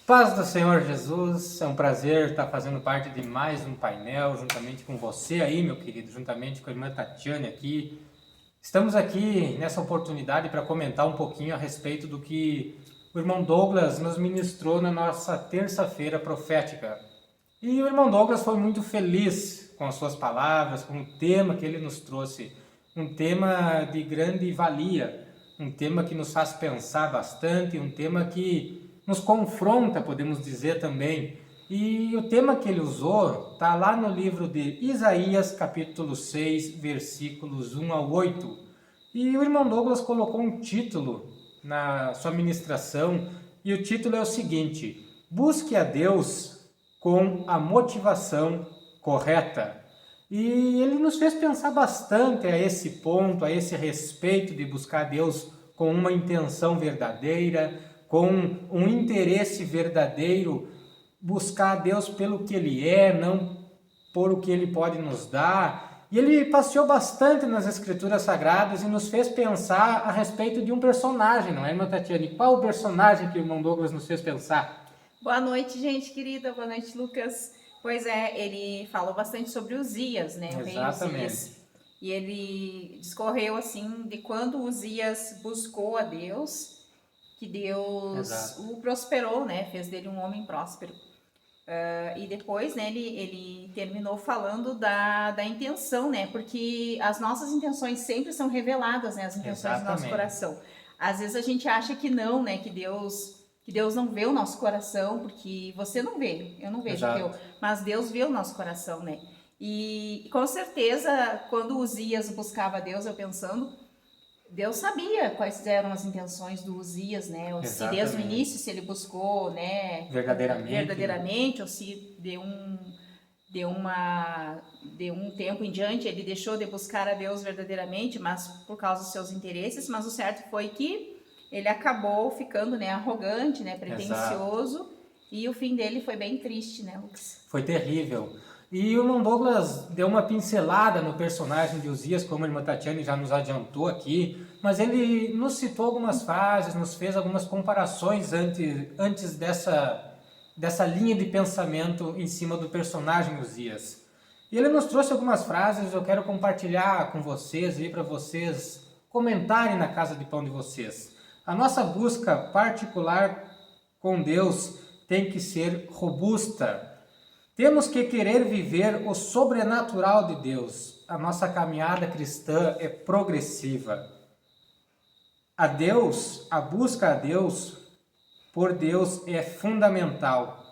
Paz do Senhor Jesus, é um prazer estar fazendo parte de mais um painel, juntamente com você aí, meu querido, juntamente com a irmã Tatiane aqui. Estamos aqui nessa oportunidade para comentar um pouquinho a respeito do que o irmão Douglas nos ministrou na nossa terça-feira profética. E o irmão Douglas foi muito feliz com as suas palavras, com o tema que ele nos trouxe, um tema de grande valia, um tema que nos faz pensar bastante, um tema que nos confronta, podemos dizer também. E o tema que ele usou está lá no livro de Isaías, capítulo 6, versículos 1 ao 8. E o irmão Douglas colocou um título na sua ministração, e o título é o seguinte: Busque a Deus com a motivação correta. E ele nos fez pensar bastante a esse ponto, a esse respeito de buscar a Deus com uma intenção verdadeira, com um interesse verdadeiro, buscar a Deus pelo que Ele é, não por o que Ele pode nos dar. E ele passeou bastante nas Escrituras Sagradas e nos fez pensar a respeito de um personagem, não é, irmã Tatiane? Qual o personagem que o irmão Douglas nos fez pensar? Boa noite, gente querida. Boa noite, Lucas. Pois é, ele falou bastante sobre Uzias, né? O rei Uzias. E ele discorreu, assim, de quando Uzias buscou a Deus, que Deus o prosperou, né? Fez dele um homem próspero. E depois, né, ele terminou falando da intenção, né? Porque as nossas intenções sempre são reveladas, né? As intenções do nosso coração. Às vezes a gente acha que não, né? Que Deus não vê o nosso coração, porque você não vê, eu não vejo o teu, mas Deus vê o nosso coração, né? E com certeza, quando Uzias buscava a Deus, eu pensando, Deus sabia quais eram as intenções do Uzias, né? Ou se desde o início, se ele buscou, né? Verdadeiramente, ou se de um tempo em diante ele deixou de buscar a Deus verdadeiramente, mas por causa dos seus interesses. Mas o certo foi que ele acabou ficando, né, arrogante, né, pretensioso, e o fim dele foi bem triste, né, Lucas? Foi terrível. E o irmão Douglas deu uma pincelada no personagem de Uzias, como a irmã Tatiane já nos adiantou aqui, mas ele nos citou algumas frases, nos fez algumas comparações antes dessa linha de pensamento em cima do personagem Uzias. E ele nos trouxe algumas frases, eu quero compartilhar com vocês e para vocês comentarem na casa de pão de vocês. A nossa busca particular com Deus tem que ser robusta. Temos que querer viver o sobrenatural de Deus. A nossa caminhada cristã é progressiva. A busca a Deus por Deus é fundamental.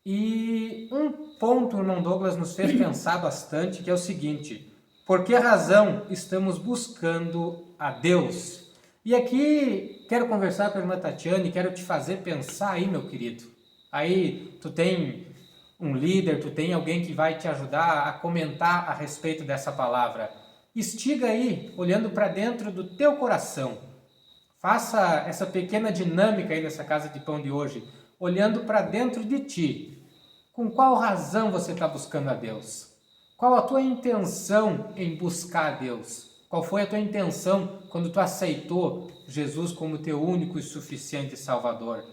E um ponto o irmão Douglas nos fez pensar bastante, que é o seguinte: por que razão estamos buscando a Deus? E aqui quero conversar com a irmã Tatiane, quero te fazer pensar aí, meu querido. Aí tu tem um líder, tu tem alguém que vai te ajudar a comentar a respeito dessa palavra. Estiga aí, olhando para dentro do teu coração. Faça essa pequena dinâmica aí nessa casa de pão de hoje, olhando para dentro de ti. Com qual razão você está buscando a Deus? Qual a tua intenção em buscar a Deus? Qual foi a tua intenção quando tu aceitou Jesus como teu único e suficiente Salvador?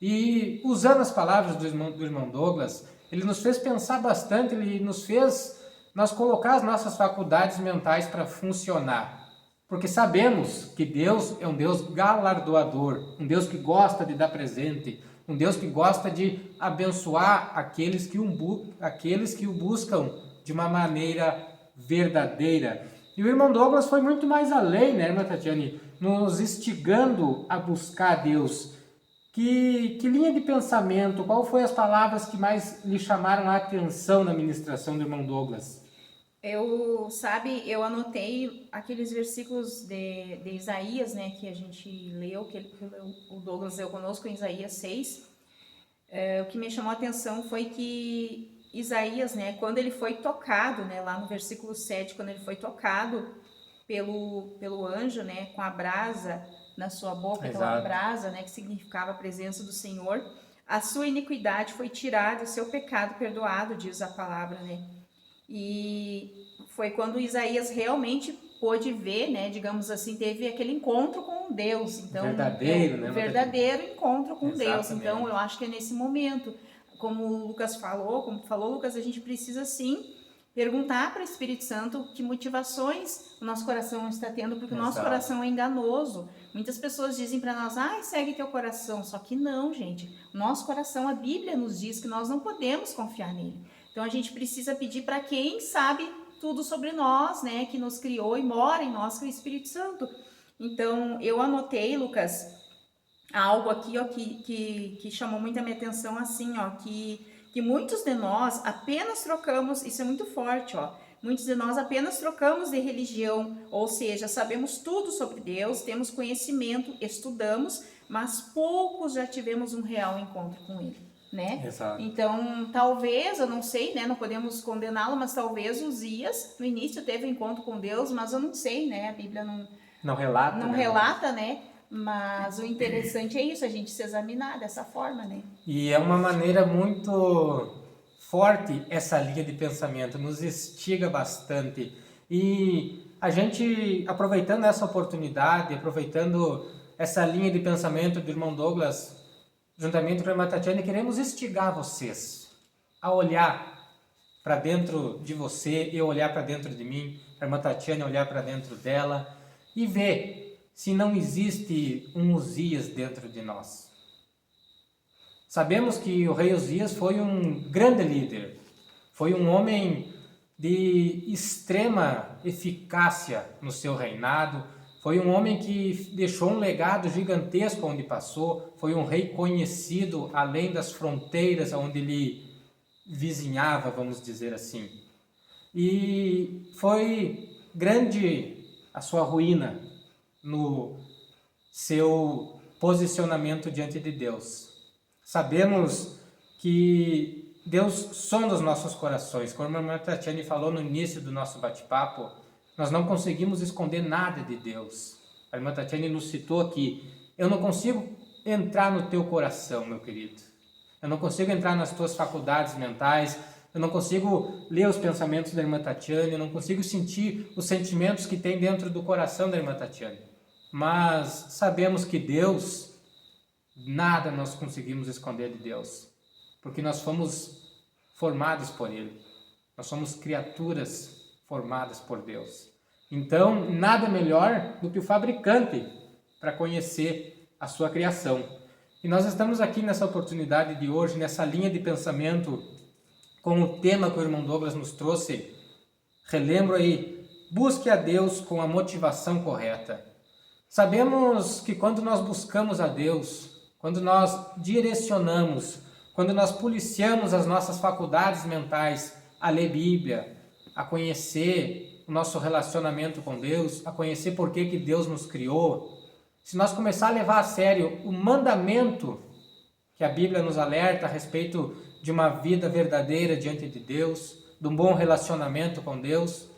E usando as palavras do irmão Douglas, ele nos fez pensar bastante, ele nos fez nós colocar as nossas faculdades mentais para funcionar. Porque sabemos que Deus é um Deus galardoador, um Deus que gosta de dar presente, um Deus que gosta de abençoar aqueles que o buscam de uma maneira verdadeira. E o irmão Douglas foi muito mais além, né, irmã Tatiane? Nos instigando a buscar a Deus. Que linha de pensamento, qual foi as palavras que mais lhe chamaram a atenção na ministração do irmão Douglas? Eu anotei aqueles versículos de Isaías, né, que a gente leu, que o Douglas leu conosco em Isaías 6. O que me chamou a atenção foi que Isaías, né, quando ele foi tocado, né, lá no versículo 7, quando ele foi tocado pelo anjo, né, com a brasa na sua boca, aquela brasa, né, que significava a presença do Senhor, a sua iniquidade foi tirada, o seu pecado perdoado, diz a palavra, né? E foi quando Isaías realmente pôde ver, né, digamos assim, teve aquele encontro com Deus. Então, verdadeiro, né? O verdadeiro encontro com Deus. Exatamente. Então, eu acho que é nesse momento, como o Lucas falou, Lucas, a gente precisa sim perguntar para o Espírito Santo que motivações o nosso coração está tendo, porque o nosso coração é enganoso. Muitas pessoas dizem para nós, segue teu coração, só que não, gente. O nosso coração, a Bíblia nos diz que nós não podemos confiar nele. Então, a gente precisa pedir para quem sabe tudo sobre nós, né, que nos criou e mora em nós, que é o Espírito Santo. Então, eu anotei, Lucas, algo aqui, ó, que chamou muito a minha atenção, assim, ó, que muitos de nós apenas trocamos, isso é muito forte, ó, muitos de nós apenas trocamos de religião, ou seja, sabemos tudo sobre Deus, temos conhecimento, estudamos, mas poucos já tivemos um real encontro com Ele. Né? Exato. Então, talvez, eu não sei, né? Não podemos condená-lo, mas talvez Uzias, no início, teve um encontro com Deus, mas eu não sei, né? A Bíblia não relata, né? Mas o interessante é isso, a gente se examinar dessa forma, né? E é uma maneira muito forte essa linha de pensamento, nos instiga bastante. E a gente, aproveitando essa oportunidade, aproveitando essa linha de pensamento do irmão Douglas, juntamente com a irmã Tatiana, queremos instigar vocês a olhar para dentro de você, eu olhar para dentro de mim, a irmã Tatiana olhar para dentro dela e ver se não existe um Uzias dentro de nós. Sabemos que o rei Uzias foi um grande líder, foi um homem de extrema eficácia no seu reinado, foi um homem que deixou um legado gigantesco onde passou, foi um rei conhecido além das fronteiras onde ele vizinhava, vamos dizer assim. E foi grande a sua ruína no seu posicionamento diante de Deus. Sabemos que Deus sonda os nossos corações. Como a irmã Tatiane falou no início do nosso bate-papo, nós não conseguimos esconder nada de Deus. A irmã Tatiane nos citou aqui, eu não consigo entrar no teu coração, meu querido. Eu não consigo entrar nas tuas faculdades mentais, eu não consigo ler os pensamentos da irmã Tatiane, eu não consigo sentir os sentimentos que tem dentro do coração da irmã Tatiane. Mas sabemos que Deus, nada nós conseguimos esconder de Deus, porque nós fomos formados por Ele. Nós somos criaturas formadas por Deus. Então, nada melhor do que o fabricante para conhecer a sua criação. E nós estamos aqui nessa oportunidade de hoje, nessa linha de pensamento, com o tema que o irmão Douglas nos trouxe. Relembro aí, busque a Deus com a motivação correta. Sabemos que quando nós buscamos a Deus, quando nós direcionamos, quando nós policiamos as nossas faculdades mentais a ler Bíblia, a conhecer o nosso relacionamento com Deus, a conhecer por que Deus nos criou, se nós começar a levar a sério o mandamento que a Bíblia nos alerta a respeito de uma vida verdadeira diante de Deus, de um bom relacionamento com Deus,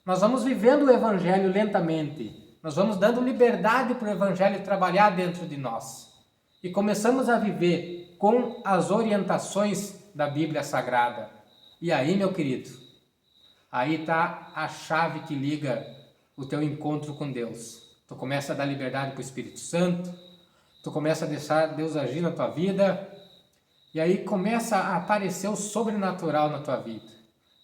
nós vamos vivendo o Evangelho lentamente, nós vamos dando liberdade para o Evangelho trabalhar dentro de nós e começamos a viver com as orientações da Bíblia Sagrada. E aí, meu querido, aí está a chave que liga o teu encontro com Deus. Tu começa a dar liberdade para o Espírito Santo, tu começa a deixar Deus agir na tua vida, e aí começa a aparecer o sobrenatural na tua vida.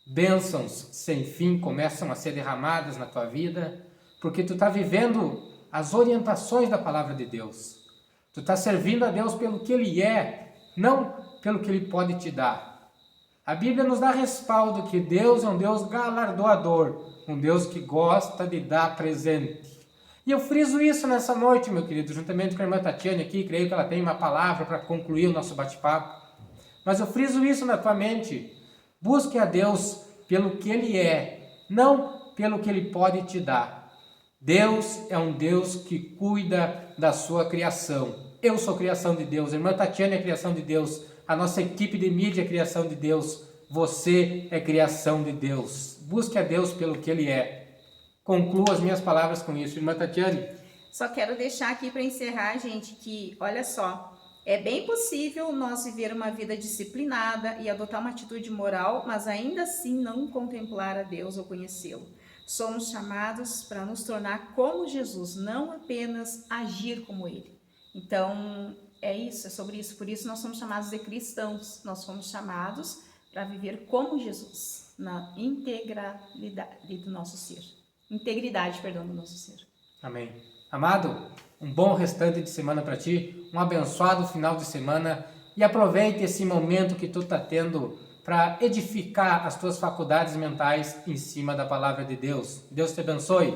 Bênçãos sem fim começam a ser derramadas na tua vida, porque tu está vivendo as orientações da palavra de Deus. Tu está servindo a Deus pelo que Ele é, não pelo que Ele pode te dar. A Bíblia nos dá respaldo que Deus é um Deus galardoador, um Deus que gosta de dar presente. E eu friso isso nessa noite, meu querido, juntamente com a irmã Tatiane aqui, creio que ela tem uma palavra para concluir o nosso bate-papo. Mas eu friso isso na tua mente. Busque a Deus pelo que Ele é, não pelo que Ele pode te dar. Deus é um Deus que cuida da sua criação. Eu sou criação de Deus, a irmã Tatiane é criação de Deus, a nossa equipe de mídia é criação de Deus, você é criação de Deus. Busque a Deus pelo que Ele é. Concluo as minhas palavras com isso. Irmã Tatiane? Só quero deixar aqui para encerrar, gente, que, olha só, É bem possível nós viver uma vida disciplinada e adotar uma atitude moral, mas ainda assim não contemplar a Deus ou conhecê-lo. Somos chamados para nos tornar como Jesus, não apenas agir como Ele. Então, é isso, é sobre isso. Por isso nós somos chamados de cristãos. Nós somos chamados para viver como Jesus, na integralidade do nosso ser. Integridade, perdão, do nosso ser. Amém. Amado, um bom restante de semana para ti, um abençoado final de semana e aproveite esse momento que tu está tendo para edificar as tuas faculdades mentais em cima da palavra de Deus. Deus te abençoe.